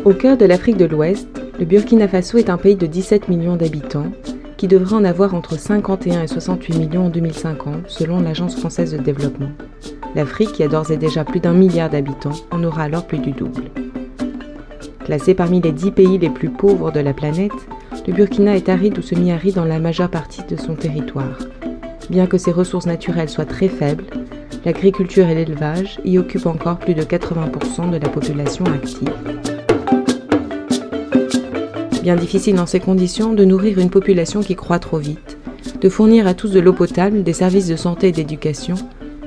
Au cœur de l'Afrique de l'Ouest, le Burkina Faso est un pays de 17 millions d'habitants qui devrait en avoir entre 51 et 68 millions en 2050 selon l'Agence française de développement. L'Afrique, qui a d'ores et déjà plus d'1 milliard d'habitants, en aura alors plus du double. Classé parmi les 10 pays les plus pauvres de la planète, le Burkina est aride ou semi-aride dans la majeure partie de son territoire. Bien que ses ressources naturelles soient très faibles, l'agriculture et l'élevage y occupent encore plus de 80% de la population active. Bien difficile dans ces conditions de nourrir une population qui croît trop vite, de fournir à tous de l'eau potable, des services de santé et d'éducation,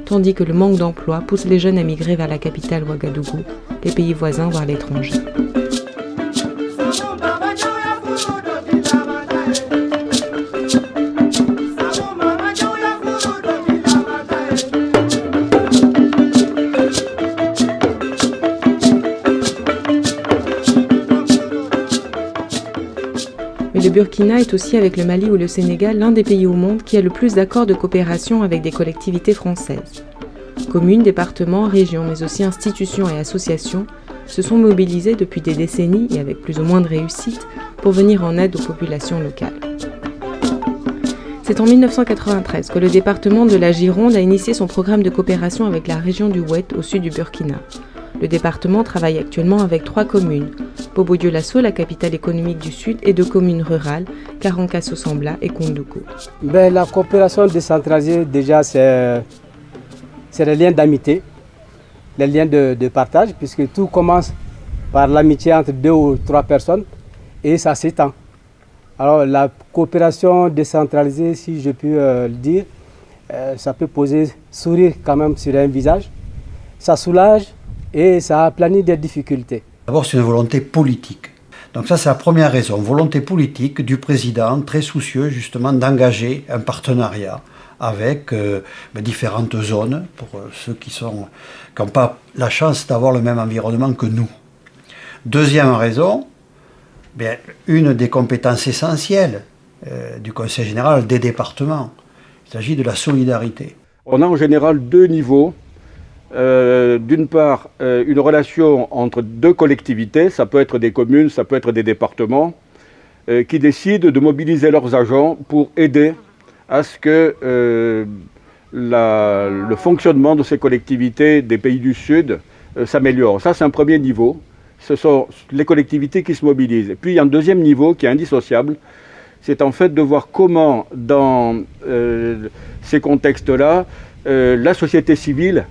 tandis que le manque d'emploi pousse les jeunes à migrer vers la capitale Ouagadougou, les pays voisins voire l'étranger. Mais le Burkina est aussi, avec le Mali ou le Sénégal, l'un des pays au monde qui a le plus d'accords de coopération avec des collectivités françaises. Communes, départements, régions, mais aussi institutions et associations se sont mobilisées depuis des décennies, et avec plus ou moins de réussite, pour venir en aide aux populations locales. C'est en 1993 que le département de la Gironde a initié son programme de coopération avec la région du Oued au sud du Burkina. Le département travaille actuellement avec 3 communes, Bobo-Dioulasso, la capitale économique du Sud, et 2 communes rurales, Karankasso-Sambla et Kondoukou. La coopération décentralisée, déjà, c'est les liens d'amitié, les liens de partage, puisque tout commence par l'amitié entre 2 ou 3 personnes, et ça s'étend. Alors la coopération décentralisée, si je puis le dire, ça peut poser sourire quand même sur un visage, ça soulage et ça aplanit des difficultés. D'abord, c'est une volonté politique. Donc ça, c'est la première raison. Volonté politique du président, très soucieux justement d'engager un partenariat avec différentes zones, pour ceux qui n'ont pas la chance d'avoir le même environnement que nous. Deuxième raison, une des compétences essentielles du Conseil général des départements. Il s'agit de la solidarité. On a en général 2 niveaux. D'une part, une relation entre 2 collectivités, ça peut être des communes, ça peut être des départements, qui décident de mobiliser leurs agents pour aider à ce que le fonctionnement de ces collectivités des pays du Sud s'améliore. Ça, c'est un premier niveau. Ce sont les collectivités qui se mobilisent. Et puis, il y a un deuxième niveau qui est indissociable. C'est en fait de voir comment, dans ces contextes-là, la société civile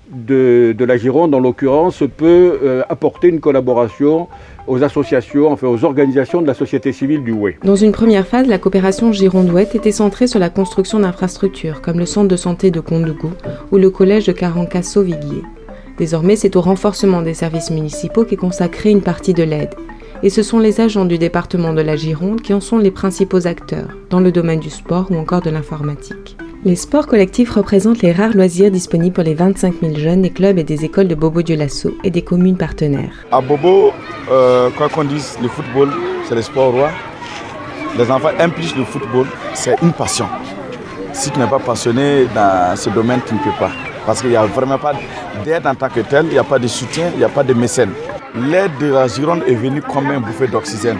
de la Gironde, en l'occurrence, peut apporter une collaboration aux associations, enfin aux organisations de la société civile du Oué. Dans une première phase, la coopération Gironde-Oued était centrée sur la construction d'infrastructures, comme le centre de santé de Kondoukou ou le collège de Karankasso-Viguier. Désormais, c'est au renforcement des services municipaux qu'est consacrée une partie de l'aide. Et ce sont les agents du département de la Gironde qui en sont les principaux acteurs, dans le domaine du sport ou encore de l'informatique. Les sports collectifs représentent les rares loisirs disponibles pour les 25 000 jeunes des clubs et des écoles de Bobo-Dioulasso et des communes partenaires. À Bobo, quoi qu'on dise, le football, c'est le sport roi. Les enfants aiment plus le football, c'est une passion. Si tu n'es pas passionné dans ce domaine, tu ne peux pas. Parce qu'il n'y a vraiment pas d'aide en tant que telle, il n'y a pas de soutien, il n'y a pas de mécène. L'aide de la Gironde est venue comme un bouffée d'oxygène.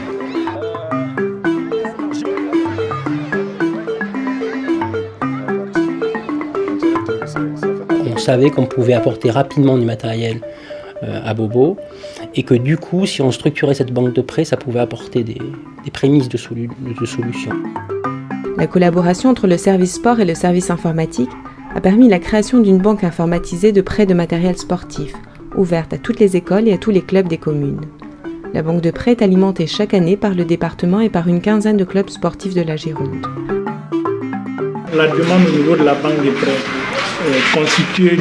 On savait qu'on pouvait apporter rapidement du matériel à Bobo et que du coup, si on structurait cette banque de prêts, ça pouvait apporter des prémices de solutions. La collaboration entre le service sport et le service informatique a permis la création d'une banque informatisée de prêts de matériel sportif, ouverte à toutes les écoles et à tous les clubs des communes. La banque de prêts est alimentée chaque année par le département et par une quinzaine de clubs sportifs de la Gironde. La demande au niveau de la banque de prêts est constituée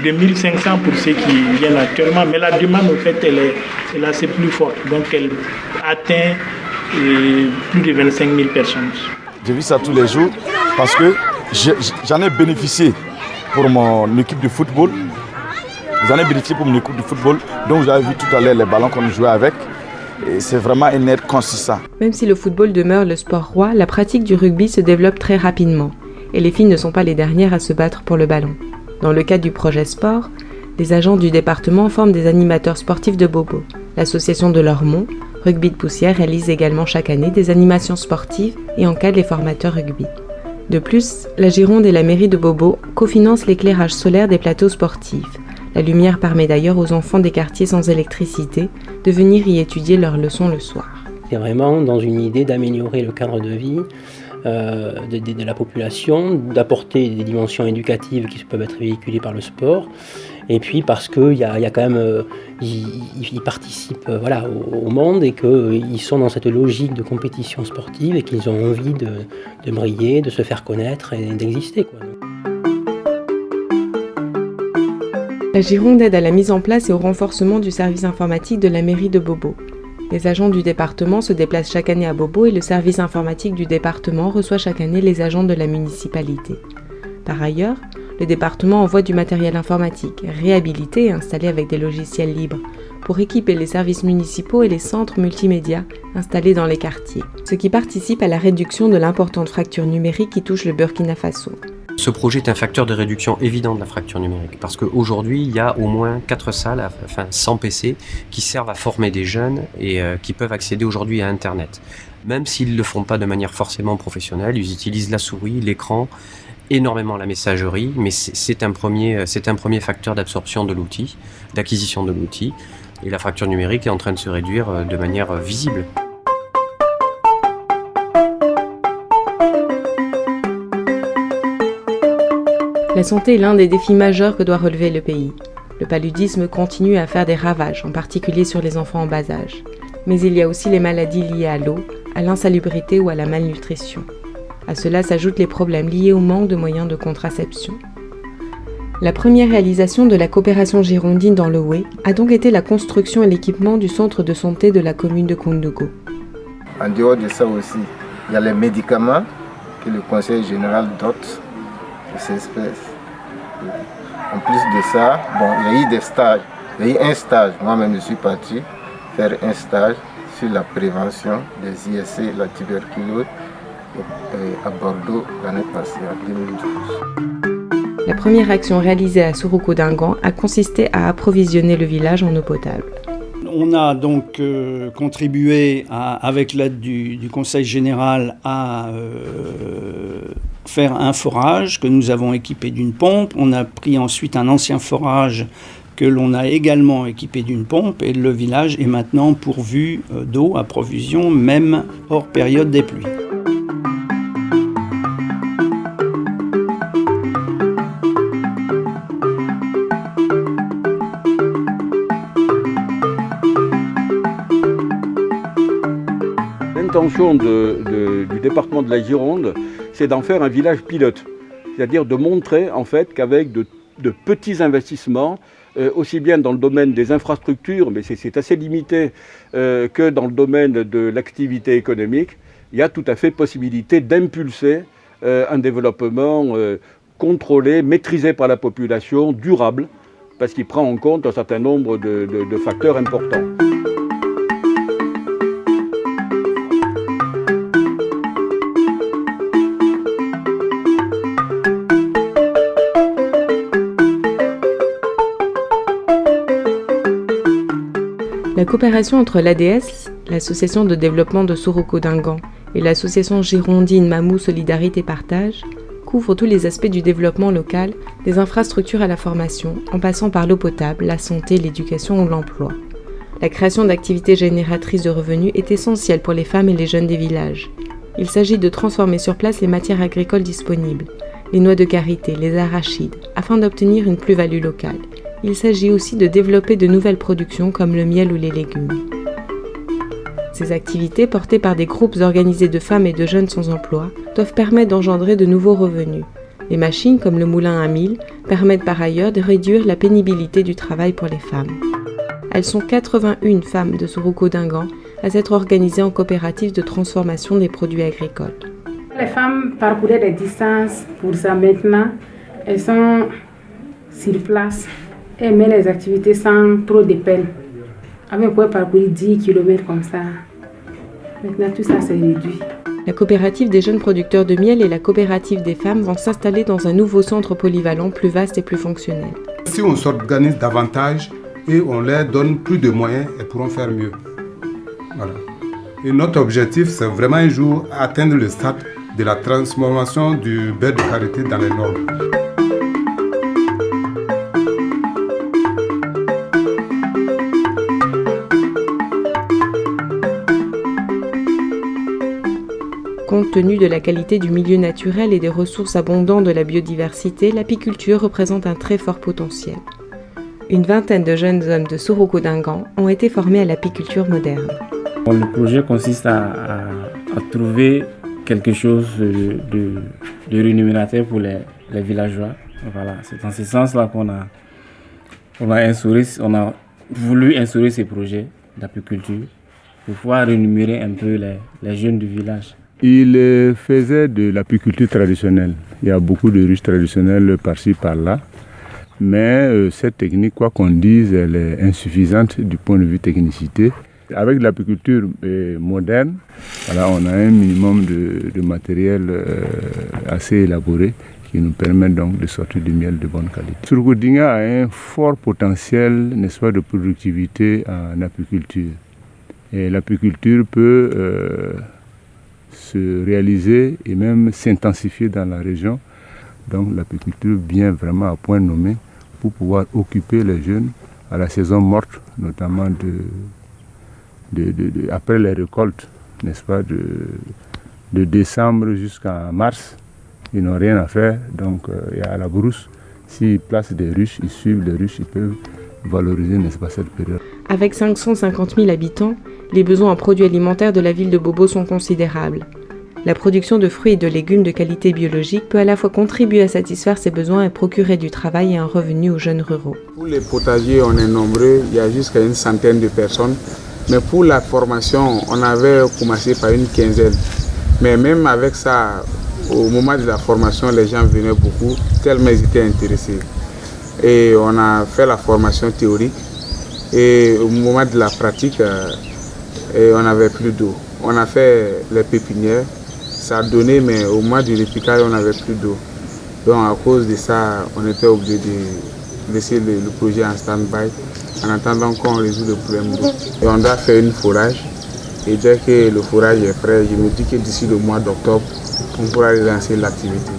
de 1500 pour ceux qui viennent actuellement, mais la demande en fait elle est assez plus forte, donc elle atteint plus de 25 000 personnes. Je vis ça tous les jours parce que j'en ai bénéficié pour mon équipe de football. J'en ai bénéficié pour mon équipe de football, donc vous avez vu tout à l'heure les ballons qu'on jouait avec. Et c'est vraiment une aide consistante. Même si le football demeure le sport roi, la pratique du rugby se développe très rapidement. Et les filles ne sont pas les dernières à se battre pour le ballon. Dans le cadre du projet sport, les agents du département forment des animateurs sportifs de Bobo. L'association de Lormont, Rugby de Poussière, réalise également chaque année des animations sportives et encadre les formateurs rugby. De plus, la Gironde et la mairie de Bobo cofinancent l'éclairage solaire des plateaux sportifs. La lumière permet d'ailleurs aux enfants des quartiers sans électricité de venir y étudier leurs leçons le soir. C'est vraiment dans une idée d'améliorer le cadre de vie de la population, d'apporter des dimensions éducatives qui peuvent être véhiculées par le sport, et puis parce qu'il y a quand même, ils participent au monde et qu'ils sont dans cette logique de compétition sportive et qu'ils ont envie de briller, de se faire connaître et d'exister, quoi. La Gironde aide à la mise en place et au renforcement du service informatique de la mairie de Bobo. Les agents du département se déplacent chaque année à Bobo et le service informatique du département reçoit chaque année les agents de la municipalité. Par ailleurs, le département envoie du matériel informatique, réhabilité et installé avec des logiciels libres, pour équiper les services municipaux et les centres multimédia installés dans les quartiers, ce qui participe à la réduction de l'importante fracture numérique qui touche le Burkina Faso. Ce projet est un facteur de réduction évident de la fracture numérique parce qu'aujourd'hui, il y a au moins 4 salles, 100 PC, qui servent à former des jeunes et qui peuvent accéder aujourd'hui à Internet. Même s'ils ne le font pas de manière forcément professionnelle, ils utilisent la souris, l'écran, énormément la messagerie, mais c'est un premier facteur d'absorption de l'outil, d'acquisition de l'outil, et la fracture numérique est en train de se réduire de manière visible. La santé est l'un des défis majeurs que doit relever le pays. Le paludisme continue à faire des ravages, en particulier sur les enfants en bas âge. Mais il y a aussi les maladies liées à l'eau, à l'insalubrité ou à la malnutrition. À cela s'ajoutent les problèmes liés au manque de moyens de contraception. La première réalisation de la coopération girondine dans le Houé a donc été la construction et l'équipement du centre de santé de la commune de Koundougo. En dehors de ça aussi, il y a les médicaments que le conseil général dote de ces espèces. En plus de ça, il y a eu des stages. Il y a eu un stage, moi-même je suis parti faire un stage sur la prévention des ISC, la tuberculose, à Bordeaux l'année passée, en 2012. La première action réalisée à Sourouko-Dingan a consisté à approvisionner le village en eau potable. On a donc contribué, avec l'aide du Conseil général, à faire un forage que nous avons équipé d'une pompe. On a pris ensuite un ancien forage que l'on a également équipé d'une pompe et le village est maintenant pourvu d'eau à provision, même hors période des pluies. L'intention du département de la Gironde, c'est d'en faire un village pilote, c'est-à-dire de montrer en fait qu'avec de petits investissements, aussi bien dans le domaine des infrastructures, mais c'est assez limité, que dans le domaine de l'activité économique, il y a tout à fait possibilité d'impulser un développement contrôlé, maîtrisé par la population, durable, parce qu'il prend en compte un certain nombre de facteurs importants. La coopération entre l'ADS, l'association de développement de Sourouko-Dingan, et l'association girondine Mamou Solidarité Partage couvre tous les aspects du développement local, des infrastructures à la formation, en passant par l'eau potable, la santé, l'éducation ou l'emploi. La création d'activités génératrices de revenus est essentielle pour les femmes et les jeunes des villages. Il s'agit de transformer sur place les matières agricoles disponibles, les noix de karité, les arachides, afin d'obtenir une plus-value locale. Il s'agit aussi de développer de nouvelles productions comme le miel ou les légumes. Ces activités, portées par des groupes organisés de femmes et de jeunes sans emploi, doivent permettre d'engendrer de nouveaux revenus. Les machines, comme le moulin à mil, permettent par ailleurs de réduire la pénibilité du travail pour les femmes. Elles sont 81 femmes de Sourouko-Dingan à s'être organisées en coopérative de transformation des produits agricoles. Les femmes parcouraient des distances pour ça. Maintenant, elles sont sur place. Elles mènent les activités sans trop de peine. Avec on pouvait parcourir 10 km comme ça. Maintenant, tout ça s'est réduit. La coopérative des jeunes producteurs de miel et la coopérative des femmes vont s'installer dans un nouveau centre polyvalent plus vaste et plus fonctionnel. Si on s'organise davantage et on leur donne plus de moyens, elles pourront faire mieux. Voilà. Et notre objectif, c'est vraiment un jour atteindre le stade de la transformation du beurre de karité dans les normes. Compte tenu de la qualité du milieu naturel et des ressources abondantes de la biodiversité, l'apiculture représente un très fort potentiel. Une vingtaine de jeunes hommes de Soroko-Dingan ont été formés à l'apiculture moderne. Le projet consiste à trouver quelque chose de rémunérateur pour les villageois. Voilà, c'est dans ce sens-là qu'on a voulu instaurer ces projets d'apiculture pour pouvoir rémunérer un peu les jeunes du village. Il faisait de l'apiculture traditionnelle. Il y a beaucoup de ruches traditionnelles par-ci, par-là. Mais cette technique, quoi qu'on dise, elle est insuffisante du point de vue technicité. Avec l'apiculture moderne, voilà, on a un minimum de matériel assez élaboré qui nous permet donc de sortir du miel de bonne qualité. Soroko-Dingan a un fort potentiel, n'est-ce pas, de productivité en apiculture. Et l'apiculture peut se réaliser et même s'intensifier dans la région. Donc l'apiculture vient vraiment à point nommé pour pouvoir occuper les jeunes à la saison morte, notamment après les récoltes, n'est-ce pas, de décembre jusqu'à mars. Ils n'ont rien à faire, donc il y a la brousse. S'ils placent des ruches, ils suivent les ruches, ils peuvent valoriser, n'est-ce pas, cette période. Avec 550 000 habitants, les besoins en produits alimentaires de la ville de Bobo sont considérables. La production de fruits et de légumes de qualité biologique peut à la fois contribuer à satisfaire ces besoins et procurer du travail et un revenu aux jeunes ruraux. Pour les potagers, on est nombreux, il y a jusqu'à une centaine de personnes. Mais pour la formation, on avait commencé par une quinzaine. Mais même avec ça, au moment de la formation, les gens venaient beaucoup, tellement ils étaient intéressés. Et on a fait la formation théorique. Et au moment de la pratique, on n'avait plus d'eau. On a fait les pépinières, ça a donné, mais au moment du repiquage, on n'avait plus d'eau. Donc à cause de ça, on était obligé de laisser le projet en stand-by en attendant qu'on résout le problème d'eau. Et on doit faire une forage. Et dès que le forage est prêt, je me dis que d'ici le mois d'octobre, on pourra relancer l'activité.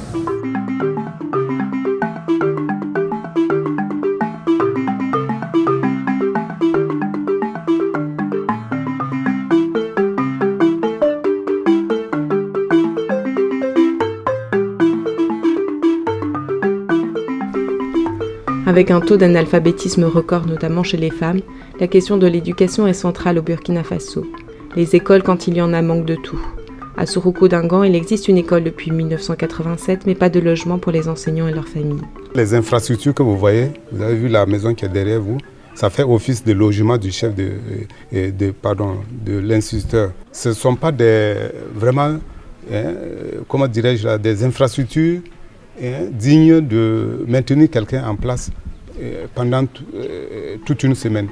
Avec un taux d'analphabétisme record, notamment chez les femmes, la question de l'éducation est centrale au Burkina Faso. Les écoles, quand il y en a, manquent de tout. À Soroko-Dingan, il existe une école depuis 1987, mais pas de logement pour les enseignants et leurs familles. Les infrastructures que vous voyez, vous avez vu la maison qui est derrière vous, ça fait office de logement du chef de l'instituteur. Ce ne sont pas vraiment, des infrastructures dignes de maintenir quelqu'un en place pendant toute une semaine.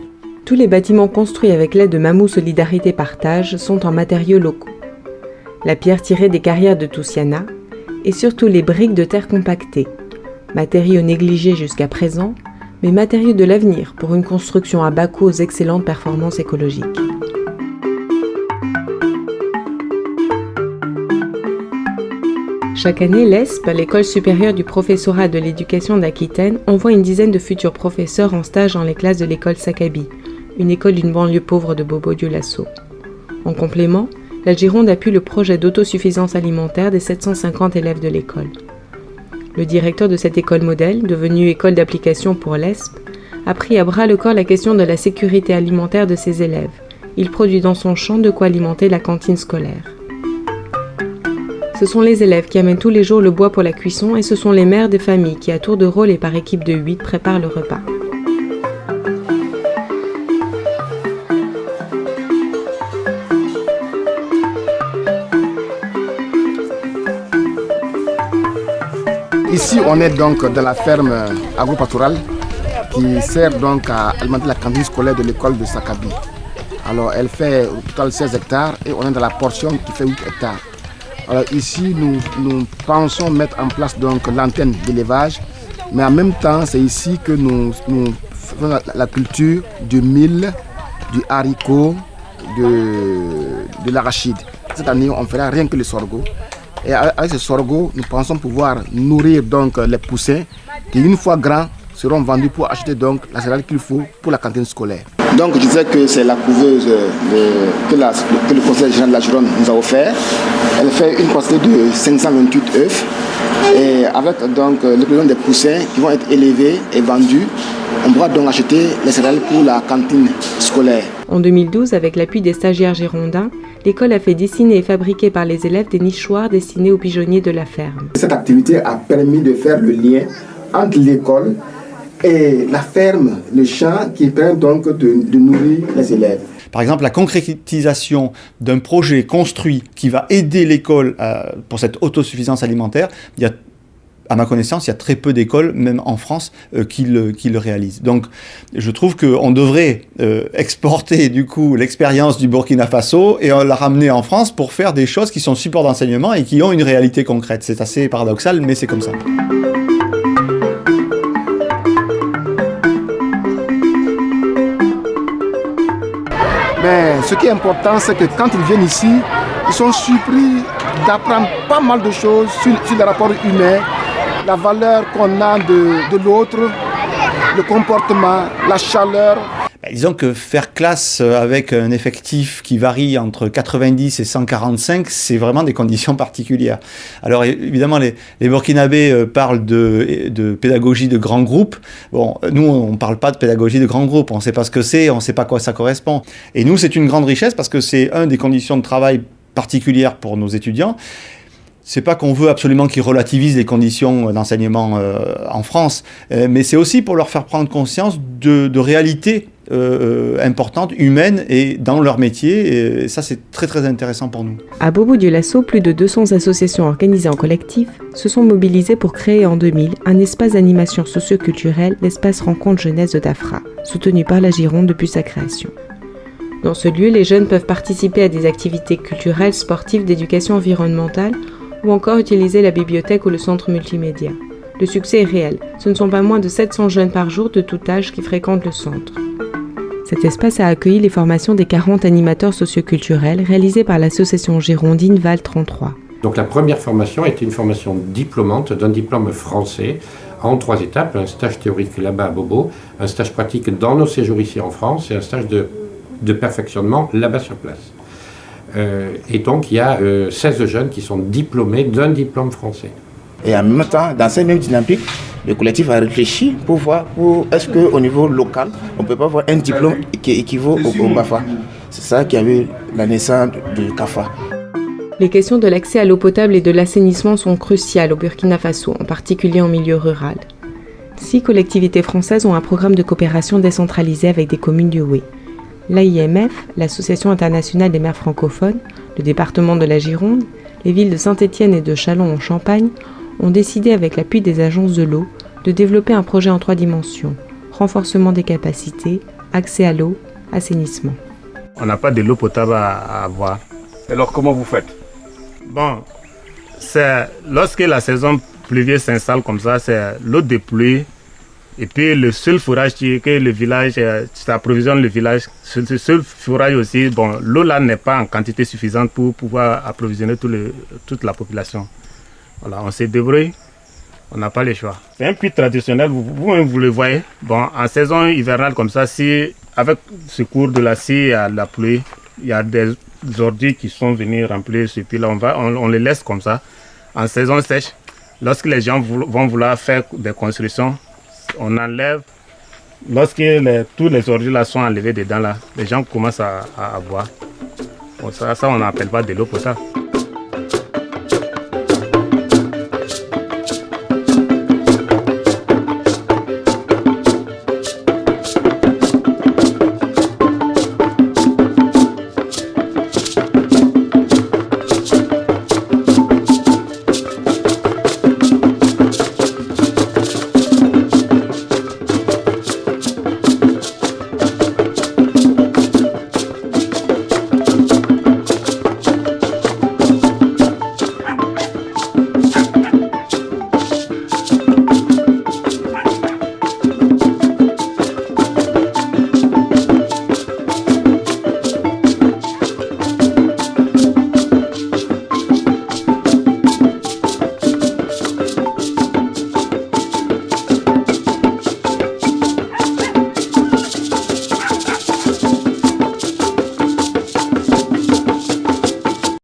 Tous les bâtiments construits avec l'aide de Mamou Solidarité Partage sont en matériaux locaux. La pierre tirée des carrières de Toussiana et surtout les briques de terre compactées, matériaux négligés jusqu'à présent, mais matériaux de l'avenir pour une construction à bas coût aux excellentes performances écologiques. Chaque année, l'ESP, l'École supérieure du professorat de l'éducation d'Aquitaine, envoie une dizaine de futurs professeurs en stage dans les classes de l'école Sakabi, une école d'une banlieue pauvre de Bobo-Dioulasso. En complément, la Gironde appuie le projet d'autosuffisance alimentaire des 750 élèves de l'école. Le directeur de cette école modèle, devenue école d'application pour l'ESP, a pris à bras le corps la question de la sécurité alimentaire de ses élèves. Il produit dans son champ de quoi alimenter la cantine scolaire. Ce sont les élèves qui amènent tous les jours le bois pour la cuisson et ce sont les mères des familles qui, à tour de rôle et par équipe de 8, préparent le repas. Ici, on est donc dans la ferme agro-pastorale qui sert donc à alimenter la cantine scolaire de l'école de Sakabi. Alors, elle fait au total 16 hectares et on est dans la portion qui fait 8 hectares. Alors ici, nous pensons mettre en place donc l'antenne d'élevage, mais en même temps, c'est ici que nous la culture du mil, du haricot, de l'arachide. Cette année, on fera rien que le sorgho. Et avec ce sorgho, nous pensons pouvoir nourrir donc les poussins qui, une fois grands, seront vendus pour acheter donc la céréale qu'il faut pour la cantine scolaire. Donc je disais que c'est la couveuse que le conseil général de la Gironde nous a offert. Elle fait une quantité de 528 œufs. Et avec donc l'éclosion des poussins qui vont être élevés et vendus, on pourra donc acheter les céréales pour la cantine scolaire. En 2012, avec l'appui des stagiaires girondins, l'école a fait dessiner et fabriquer par les élèves des nichoirs destinés aux pigeonniers de la ferme. Cette activité a permis de faire le lien entre l'école et la ferme, le champ, qui permet donc de nourrir les élèves. Par exemple, la concrétisation d'un projet construit qui va aider l'école pour cette autosuffisance alimentaire, à ma connaissance, il y a très peu d'écoles, même en France, qui le réalisent. Donc, je trouve qu'on devrait exporter du coup l'expérience du Burkina Faso et la ramener en France pour faire des choses qui sont support d'enseignement et qui ont une réalité concrète. C'est assez paradoxal, mais c'est comme ça. Mais ce qui est important, c'est que quand ils viennent ici, ils sont surpris d'apprendre pas mal de choses sur les rapports humains, la valeur qu'on a de l'autre, le comportement, la chaleur. Disons que faire classe avec un effectif qui varie entre 90 et 145, c'est vraiment des conditions particulières. Alors évidemment, les Burkinabés parlent de pédagogie de grands groupes. Bon, nous, on ne parle pas de pédagogie de grands groupes. On ne sait pas ce que c'est, on ne sait pas à quoi ça correspond. Et nous, c'est une grande richesse parce que c'est une des conditions de travail particulières pour nos étudiants. C'est pas qu'on veut absolument qu'ils relativisent les conditions d'enseignement en France, mais c'est aussi pour leur faire prendre conscience de réalités importantes, humaines, et dans leur métier. Et ça, c'est très très intéressant pour nous. À Bobo-Dioulasso, plus de 200 associations organisées en collectif se sont mobilisées pour créer en 2000 un espace d'animation socio-culturelle, l'espace Rencontre Jeunesse de Dafra, soutenu par la Gironde depuis sa création. Dans ce lieu, les jeunes peuvent participer à des activités culturelles, sportives, d'éducation environnementale, ou encore utiliser la bibliothèque ou le centre multimédia. Le succès est réel. Ce ne sont pas moins de 700 jeunes par jour de tout âge qui fréquentent le centre. Cet espace a accueilli les formations des 40 animateurs socioculturels réalisées par l'association girondine Val 33. Donc la première formation était une formation diplômante d'un diplôme français en 3 étapes, un stage théorique là-bas à Bobo, un stage pratique dans nos séjours ici en France et un stage de perfectionnement là-bas sur place. Et donc il y a 16 jeunes qui sont diplômés d'un diplôme français. Et en même temps, dans cette même dynamique, le collectif a réfléchi pour voir est-ce qu'au niveau local, on ne peut pas avoir un diplôme qui équivaut au BAFA. C'est ça qui a eu la naissance du CAFA. Les questions de l'accès à l'eau potable et de l'assainissement sont cruciales au Burkina Faso, en particulier en milieu rural. 6 collectivités françaises ont un programme de coopération décentralisé avec des communes du Houé. L'AIMF, l'Association internationale des maires francophones, le département de la Gironde, les villes de Saint-Étienne et de Châlons en Champagne ont décidé avec l'appui des agences de l'eau de développer un projet en 3 dimensions, renforcement des capacités, accès à l'eau, assainissement. On n'a pas de l'eau potable à avoir. Alors comment vous faites? Bon, c'est lorsque la saison pluvieuse s'installe comme ça, c'est l'eau de pluie. Et puis le seul fourrage que le village, ça approvisionne le village, ce seul fourrage aussi, bon, l'eau là n'est pas en quantité suffisante pour pouvoir approvisionner toute la population. Voilà, on se débrouille, on n'a pas le choix. C'est un puits traditionnel, vous le voyez. Bon, en saison hivernale comme ça, si avec ce cours de la scie et la pluie, il y a des ordures qui sont venus remplir ce puits là, on les laisse comme ça. En saison sèche, lorsque les gens vont vouloir faire des constructions, on enlève, lorsque tous les ordures là sont enlevés dedans là, les gens commencent à boire. Bon, ça on n'appelle pas de l'eau potable.